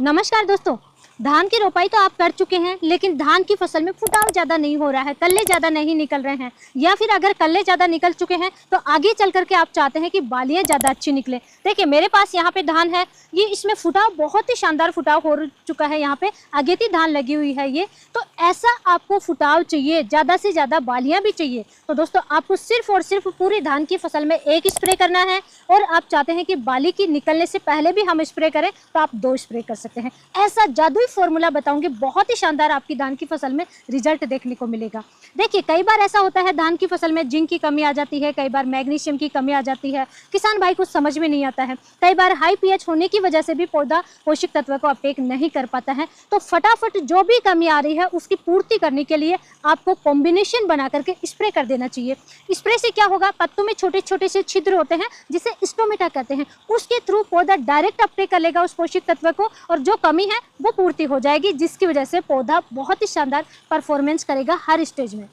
नमस्कार दोस्तों। धान की रोपाई तो आप कर चुके हैं, लेकिन धान की फसल में फुटाव ज़्यादा नहीं हो रहा है, कल्ले ज़्यादा नहीं निकल रहे हैं, या फिर अगर कल्ले ज़्यादा निकल चुके हैं तो आगे चल करके आप चाहते हैं कि बालियाँ ज़्यादा अच्छी निकले। देखिए मेरे पास यहाँ पे धान है, ये इसमें फुटाव बहुत ही शानदार फुटाव हो चुका है। यहाँ पे अगेती धान लगी हुई है ये, तो ऐसा आपको फुटाव चाहिए, ज़्यादा से ज़्यादा बालियाँ भी चाहिए, तो दोस्तों आपको सिर्फ और सिर्फ पूरी धान की फसल में एक स्प्रे करना है। और आप चाहते हैं कि बाली की निकलने से पहले भी हम स्प्रे करें तो आप 2 स्प्रे कर सकते हैं। ऐसा जादुई फॉर्मूला बताऊंगी, बहुत ही शानदार आपकी धान की फसल में रिजल्ट देखने को मिलेगा। देखिए कई बार ऐसा होता है धान की फसल में जिंक की कमी आ जाती है, कई बार मैग्नीशियम की कमी आ जाती है, किसान भाई को समझ में नहीं आता है। कई बार हाई पीएच होने की वजह से भी पौधा पोषक तत्व को अपटेक नहीं कर पाता है। तो फटाफट जो भी कमी आ रही है उसकी पूर्ति करने के लिए आपको कॉम्बिनेशन बना करके स्प्रे कर देना चाहिए। स्प्रे से क्या होगा, पत्तों में छोटे छोटे से छिद्र होते हैं जिसे स्टोमेटा कहते हैं, उसके थ्रू पौधा डायरेक्ट अपटेक कर लेगा उस पोषक तत्व को, और जो कमी है वो पूर्ति हो जाएगी, जिसकी वजह से पौधा बहुत ही शानदार परफॉर्मेंस करेगा हर स्टेज में।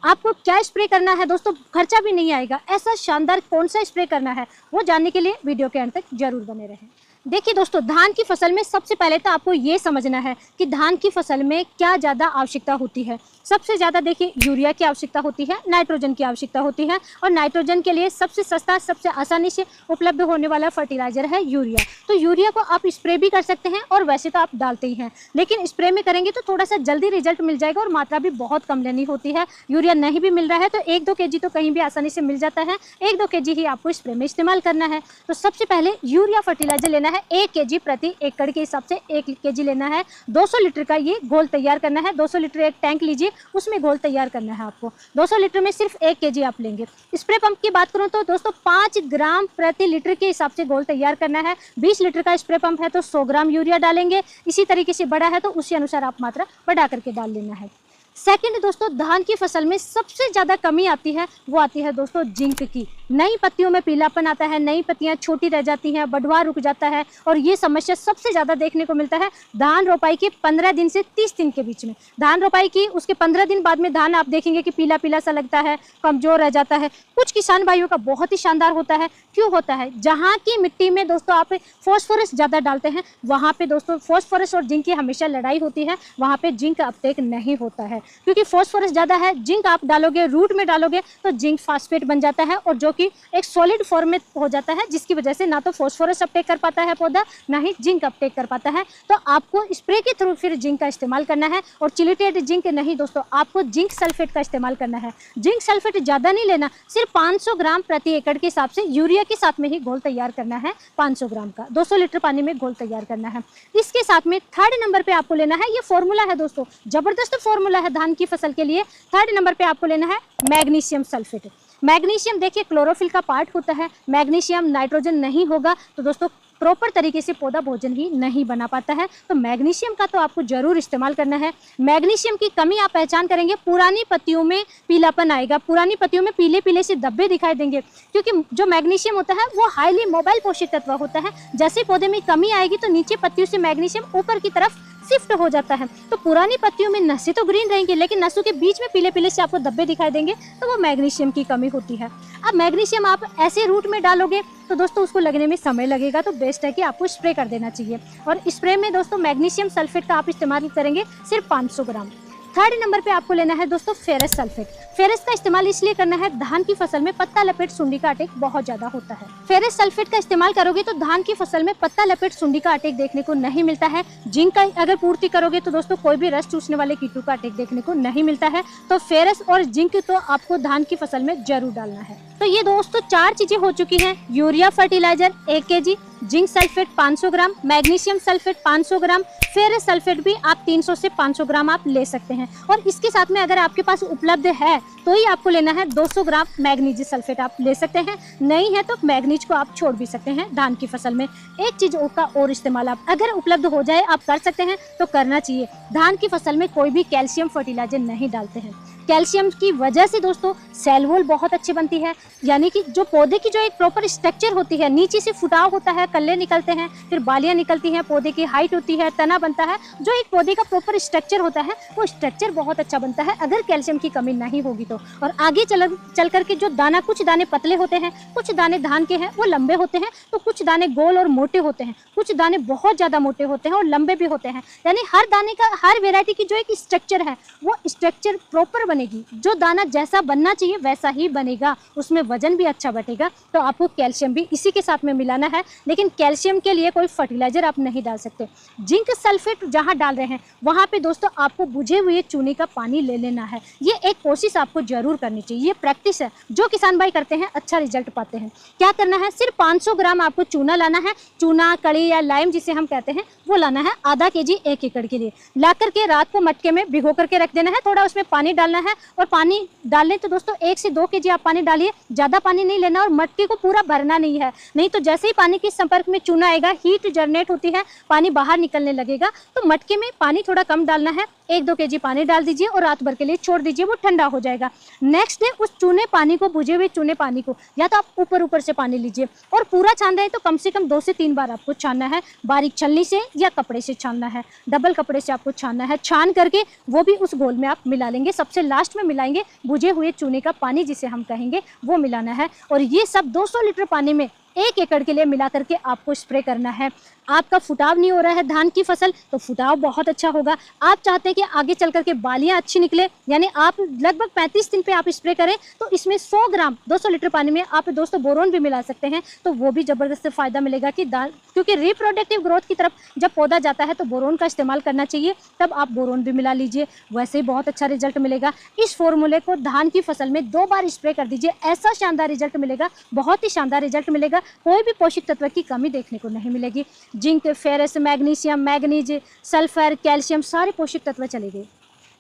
आपको क्या स्प्रे करना है दोस्तों, खर्चा भी नहीं आएगा। ऐसा शानदार कौन सा स्प्रे करना है वो जानने के लिए वीडियो के अंत तक जरूर बने रहें। देखिए दोस्तों, धान की फसल में सबसे पहले तो आपको ये समझना है कि धान की फसल में क्या ज़्यादा आवश्यकता होती है। सबसे ज़्यादा देखिए यूरिया की आवश्यकता होती है, नाइट्रोजन की आवश्यकता होती है, और नाइट्रोजन के लिए सबसे सस्ता, सबसे आसानी से उपलब्ध होने वाला फर्टिलाइजर है यूरिया। तो यूरिया को आप स्प्रे भी कर सकते हैं, और वैसे तो आप डालते ही हैं, लेकिन स्प्रे में करेंगे तो थोड़ा सा जल्दी रिजल्ट मिल जाएगा और मात्रा भी बहुत कम लेनी होती है। यूरिया नहीं भी मिल रहा है तो 1-2 kg तो कहीं भी आसानी से मिल जाता है, 1-2 kg ही आपको स्प्रे में इस्तेमाल करना है। तो सबसे पहले यूरिया फर्टिलाइजर लेना है, 1 kg प्रति एकड़ के हिसाब से 1 kg लेना है। 200 लीटर का ये घोल तैयार करना है। 200 लीटर एक टैंक लीजिए, उसमें घोल तैयार करना है आपको। 200 लीटर में सिर्फ 1 kg आप लेंगे। स्प्रे पंप की बात करूं तो दोस्तों 5 ग्राम प्रति लीटर के हिसाब से घोल तैयार करना है। 20 लीटर का स्प्रे पंप है तो 100 ग्राम यूरिया डालेंगे। इसी तरीके से बड़ा है तो उसी अनुसार आप मात्रा बढ़ा करके डाल लेना है। सेकंड दोस्तों, धान की फसल में सबसे ज़्यादा कमी आती है, वो आती है दोस्तों जिंक की। नई पत्तियों में पीलापन आता है, नई पत्तियां छोटी रह जाती हैं, बढ़वार रुक जाता है, और ये समस्या सबसे ज़्यादा देखने को मिलता है धान रोपाई के 15 दिन से 30 दिन के बीच में। धान रोपाई की उसके 15 दिन बाद में धान आप देखेंगे कि पीला पीला सा लगता है, कमज़ोर रह जाता है। कुछ किसान भाइयों का बहुत ही शानदार होता है। क्यों होता है? जहाँ की मिट्टी में दोस्तों आप फॉस्फोरस ज़्यादा डालते हैं, वहाँ पर दोस्तों फॉस्फोरस और जिंक की हमेशा लड़ाई होती है, वहाँ पर जिंक अपटेक नहीं होता है, क्योंकि फॉस्फोरस ज़्यादा है। जिंक आप डालोगे, रूट में डालोगे तो जिंक फास्फेट बन जाता है, और जो कि एक सॉलिड फॉर्म में हो जाता है, जिसकी वजह से ना तो फॉस्फोरस अपटेक कर पाता है पौधा, ना ही जिंक अपटेक कर पाता है। तो आपको स्प्रे के थ्रू फिर जिंक का इस्तेमाल करना है, और चिलेटेड जिंक नहीं दोस्तों, आपको जिंक सल्फेट का इस्तेमाल करना है। जिंक सल्फेट ज़्यादा नहीं लेना, सिर्फ 500 ग्राम प्रति एकड़ के हिसाब से यूरिया के साथ में ही घोल तैयार करना है। 500 ग्राम का 200 लीटर पानी में घोल तैयार करना है। इसके साथ में थर्ड नंबर पे आपको लेना है, ये फॉर्मूला है दोस्तों, जबरदस्त फॉर्मूला है धान की फसल के लिए। थर्ड नंबर पे आपको लेना है मैग्नीशियम सल्फेट। मैग्नीशियम देखिए क्लोरोफिल का पार्ट होता है। मैग्नीशियम नाइट्रोजन नहीं होगा तो दोस्तों प्रॉपर तरीके से पौधा भोजन ही नहीं बना पाता है। तो मैग्नीशियम का तो आपको जरूर इस्तेमाल करना है। मैग्नीशियम की कमी आप पहचान करेंगे, पुरानी पत्तियों में पीलापन आएगा, पुरानी पत्तियों में पीले पीले से धब्बे दिखाई देंगे, क्योंकि जो मैग्नीशियम होता है वो हाईली मोबाइल पोषक तत्व होता है। जैसे पौधे में कमी आएगी तो नीचे पत्तियों से मैग्नीशियम ऊपर की तरफ शिफ्ट हो जाता है। तो पुरानी पत्तियों में नसें तो ग्रीन रहेंगी, लेकिन नसों के बीच में पीले पीले से आपको धब्बे दिखाई देंगे, तो वो मैग्नीशियम की कमी होती है। अब मैग्नीशियम आप ऐसे रूट में डालोगे तो दोस्तों उसको लगने में समय लगेगा, तो बेस्ट है कि आपको स्प्रे कर देना चाहिए। और स्प्रे में दोस्तों मैग्नीशियम सल्फेट का आप इस्तेमाल करेंगे सिर्फ 500 ग्राम। थर्ड नंबर पे आपको लेना है दोस्तों फेरस सल्फेट। फेरस का इस्तेमाल इसलिए करना है, धान की फसल में पत्ता लपेट सुंडी का अटैक बहुत ज्यादा होता है। फेरस सल्फेट का इस्तेमाल करोगे तो धान की फसल में पत्ता लपेट सुंडी का अटैक देखने को नहीं मिलता है। जिंक का अगर पूर्ति करोगे तो दोस्तों कोई भी रस चूसने वाले कीटों का अटैक देखने को नहीं मिलता है। तो फेरस और जिंक तो आपको धान की फसल में जरूर डालना है। तो ये दोस्तों 4 चीजें हो चुकी हैं। Urea fertilizer 1 kg, zinc sulphate 500 gram, magnesium sulphate 500 gram, ferrous sulphate भी आप 300 से 500 ग्राम आप ले सकते हैं। और इसके साथ में अगर आपके पास उपलब्ध है तो ही आपको लेना है 200 ग्राम मैग्नीज सल्फेट आप ले सकते हैं। नहीं है तो मैग्नीज को आप छोड़ भी सकते हैं धान की फसल में। एक चीज का और इस्तेमाल आप अगर उपलब्ध हो जाए आप कर सकते हैं तो करना चाहिए। धान की फसल में कोई भी कैल्शियम फर्टिलाइजर नहीं डालते हैं। कैल्शियम की वजह से दोस्तों सेल वॉल बहुत अच्छी बनती है, यानी कि जो पौधे की जो एक प्रॉपर स्ट्रक्चर होती है, नीचे से फुटाव होता है, कल्ले निकलते हैं, फिर बालियां निकलती हैं, पौधे की हाइट होती है, तना बनता है, जो एक पौधे का प्रॉपर स्ट्रक्चर होता है वो स्ट्रक्चर बहुत अच्छा बनता है अगर कैल्शियम की कमी नहीं होगी तो। और आगे चल करके जो दाना, कुछ दाने पतले होते हैं, कुछ दाने धान के हैं वो लंबे होते हैं, तो कुछ दाने गोल और मोटे होते हैं, कुछ दाने बहुत ज़्यादा मोटे होते हैं और लंबे भी होते हैं। यानी हर दाने का, हर वेराइटी की जो एक स्ट्रक्चर है वो स्ट्रक्चर प्रॉपर बनेगी, जो दाना जैसा बनना चाहिए वैसा ही बनेगा, उसमें वजन भी अच्छा बढ़ेगा। तो आपको कैल्शियम भी इसी के साथ में मिलाना है, लेकिन कैल्शियम के लिए कोई फर्टिलाइजर आप नहीं डाल सकते। जिंक सल्फेट जहाँ डाल रहे हैं वहाँ पे दोस्तों आपको बुझे हुए चूने का पानी ले लेना है। ये एक कोशिश आपको जरूर करनी चाहिए, ये प्रैक्टिस है, जो किसान भाई करते हैं अच्छा रिजल्ट पाते हैं। क्या करना है, सिर्फ 500 ग्राम आपको चूना लाना है, चूना, कड़ी या लाइम जिसे हम कहते हैं वो लाना है, आधा केजी 1 एकड़ के लिए। ला करके रात को मटके में भिगो करके रख देना है, थोड़ा उसमें पानी डालना है, और पानी डालने तो दोस्तों 1 से 2 केजी आप पानी डालिए, ज़्यादा पानी नहीं लेना और मटके को पूरा भरना नहीं है, नहीं तो जैसे ही पानी के संपर्क में चूना आएगा, हीट जनरेट होती है, पानी बाहर निकलने लगेगा। तो मटके में पानी थोड़ा कम डालना है, 1-2 केजी पानी डाल दीजिए और रात भर के लिए छोड़ दीजिए, वो ठंडा हो जाएगा। नेक्स्ट डे उस चूने पानी को, बुझे हुए चूने पानी को, या तो आप ऊपर से पानी लीजिए और पूरा छान रहे हैं तो कम से कम 2 से 3 बार आपको छानना है, बारीक छलनी से या कपड़े से छानना है, डबल कपड़े से आपको छानना है। छान करके वो भी उस घोल में आप मिला लेंगे, सबसे लास्ट में मिलाएंगे बुझे हुए चूने का पानी जिसे हम कहेंगे, वो मिलाना है। और ये सब 200 लीटर पानी में 1 एकड़ के लिए मिला करके आपको स्प्रे करना है। आपका फुटाव नहीं हो रहा है धान की फसल, तो फुटाव बहुत अच्छा होगा। आप चाहते हैं कि आगे चल करके बालियां अच्छी निकले, यानी आप लगभग 35 दिन पे आप स्प्रे करें, तो इसमें 100 ग्राम 200 लीटर पानी में आप दोस्तों बोरोन भी मिला सकते हैं, तो वो भी ज़बरदस्त फ़ायदा मिलेगा कि क्योंकि रिप्रोडक्टिव ग्रोथ की तरफ जब पौधा जाता है तो बोरोन का इस्तेमाल करना चाहिए, तब आप बोरोन भी मिला लीजिए, वैसे ही बहुत अच्छा रिजल्ट मिलेगा। इस फॉर्मूले को धान की फसल में 2 बार स्प्रे कर दीजिए, ऐसा शानदार रिजल्ट मिलेगा, बहुत ही शानदार रिजल्ट मिलेगा, कोई भी पोषक तत्व की कमी देखने को नहीं मिलेगी। Zinc, ferrous, magnesium, manganese, sulphur, calcium, सारे पोषक तत्व चले गए।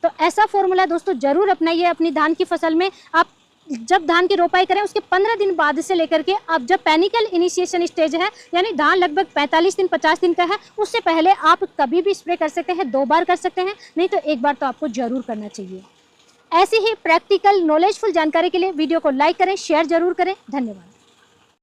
तो ऐसा फॉर्मूला दोस्तों जरूर अपनाइए अपनी धान की फसल में। आप जब धान की रोपाई करें उसके 15 दिन बाद से लेकर के आप जब पैनिकल इनिशिएशन स्टेज है, यानी धान लगभग 45 दिन 50 दिन का है, उससे पहले आप कभी भी स्प्रे कर सकते हैं, 2 बार कर सकते हैं, नहीं तो 1 बार तो आपको जरूर करना चाहिए। ऐसी ही प्रैक्टिकल नॉलेजफुल जानकारी के लिए वीडियो को लाइक करें, शेयर जरूर करें। धन्यवाद।